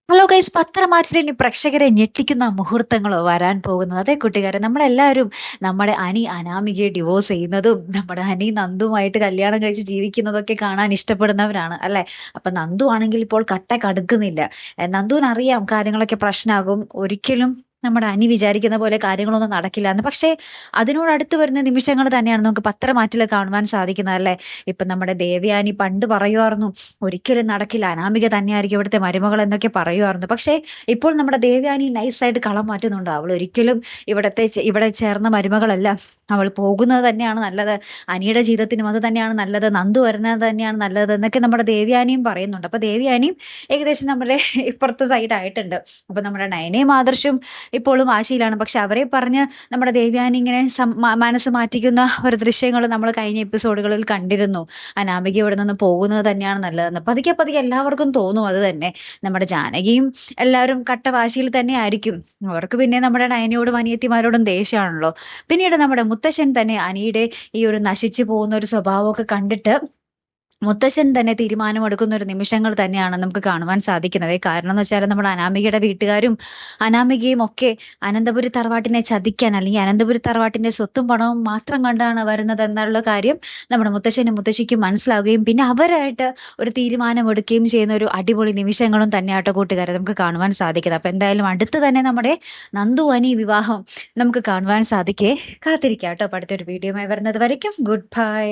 Hello guys, പത്രമാറ്റിനി പ്രേക്ഷകരെ ഞെട്ടിക്കുന്ന മുഹൂർത്തങ്ങളോ വരാൻ പോകുന്നത്. അതെ കൂട്ടുകാരെ, നമ്മളെല്ലാവരും നമ്മുടെ അനാമികയെ ഡിവോഴ്സ് ചെയ്യുന്നതും നമ്മുടെ നന്ദുമായിട്ട് കല്യാണം കഴിച്ച് ജീവിക്കുന്നതൊക്കെ കാണാൻ ഇഷ്ടപ്പെടുന്നവരാണ് അല്ലെ. അപ്പൊ നന്ദു ആണെങ്കിൽ ഇപ്പോൾ കട്ട കടുക്കുന്നില്ല. നന്ദുവിനറിയാം കാര്യങ്ങളൊക്കെ പ്രശ്നമാകും, ഒരിക്കലും നമ്മുടെ വിചാരിക്കുന്ന പോലെ കാര്യങ്ങളൊന്നും നടക്കില്ല എന്ന്. പക്ഷേ അതിനോട് അടുത്ത് വരുന്ന നിമിഷങ്ങൾ തന്നെയാണ് നമുക്ക് പത്രമാറ്റിൽ കാണുവാൻ സാധിക്കുന്നത് അല്ലെ. ഇപ്പൊ നമ്മുടെ ദേവയാനി പണ്ട് പറയുമായിരുന്നു, ഒരിക്കലും നടക്കില്ല, അനാമിക തന്നെയായിരിക്കും ഇവിടുത്തെ മരുമകൾ എന്നൊക്കെ പറയുമായിരുന്നു. പക്ഷേ ഇപ്പോൾ നമ്മുടെ ദേവയാനി നൈസായിട്ട് കളം മാറ്റുന്നുണ്ട്. അവൾ ഒരിക്കലും ഇവിടെ ചേർന്ന മരുമകളല്ല, അവൾ പോകുന്നത് തന്നെയാണ് നല്ലത്, അനിയുടെ ജീവിതത്തിനും അത് തന്നെയാണ് നല്ലത്, നന്ദു വരുന്നത് തന്നെയാണ് നല്ലത് എന്നൊക്കെ നമ്മുടെ ദേവയാനിയും പറയുന്നുണ്ട്. അപ്പൊ ദേവയാനിയും ഏകദേശം നമ്മുടെ ഇപ്പുറത്തെ സൈഡ് ആയിട്ടുണ്ട്. അപ്പൊ നമ്മുടെ നയനയും ആദർശും ഇപ്പോഴും വാശിയിലാണ്. പക്ഷെ അവരെ പറഞ്ഞ് നമ്മുടെ ദേവയാനി ഇങ്ങനെ മനസ്സ് മാറ്റിക്കുന്ന ഒരു ദൃശ്യങ്ങൾ നമ്മൾ കഴിഞ്ഞ എപ്പിസോഡുകളിൽ കണ്ടിരുന്നു. അനാമിക ഇവിടെ നിന്ന് പോകുന്നത് തന്നെയാണ് നല്ലതെന്ന്. പതുക്കെ പതുക്കെ എല്ലാവർക്കും തോന്നും അത് തന്നെ. നമ്മുടെ ജാനകിയും എല്ലാവരും കട്ട വാശിയിൽ തന്നെ ആയിരിക്കും. അവർക്ക് പിന്നെ നമ്മുടെ നയനയോടും അനിയത്തിമാരോടും ദേഷ്യമാണല്ലോ. പിന്നീട് നമ്മുടെ മുത്തശ്ശൻ തന്നെ അനിയുടെ ഈ ഒരു നശിച്ചു പോകുന്ന ഒരു സ്വഭാവമൊക്കെ കണ്ടിട്ട് മുത്തശ്ശൻ തന്നെ തീരുമാനമെടുക്കുന്ന ഒരു നിമിഷങ്ങൾ തന്നെയാണ് നമുക്ക് കാണുവാൻ സാധിക്കുന്നത്. കാരണം എന്ന് വെച്ചാൽ നമ്മുടെ അനാമികയുടെ വീട്ടുകാരും അനാമികയും ഒക്കെ അനന്തപുരി തറവാട്ടിനെ ചതിക്കാൻ, അല്ലെങ്കിൽ അനന്തപുരി തറവാട്ടിന്റെ സ്വത്തും പണവും മാത്രം കണ്ടാണ് വരുന്നത് എന്നുള്ള കാര്യം നമ്മുടെ മുത്തശ്ശനും മുത്തശ്ശിക്കും മനസ്സിലാവുകയും പിന്നെ അവരായിട്ട് ഒരു തീരുമാനമെടുക്കുകയും ചെയ്യുന്ന ഒരു അടിപൊളി നിമിഷങ്ങളും തന്നെയാട്ടോ കൂട്ടുകാരെ നമുക്ക് കാണുവാൻ സാധിക്കുന്നത്. അപ്പൊ എന്തായാലും അടുത്ത് തന്നെ നമ്മുടെ നന്ദു അനി വിവാഹം നമുക്ക് കാണുവാൻ സാധിക്കേ. കാത്തിരിക്കാം കേട്ടോ. അടുത്തൊരു വീഡിയോയുമായി വരുന്നത് വരയ്ക്കും ഗുഡ് ബൈ.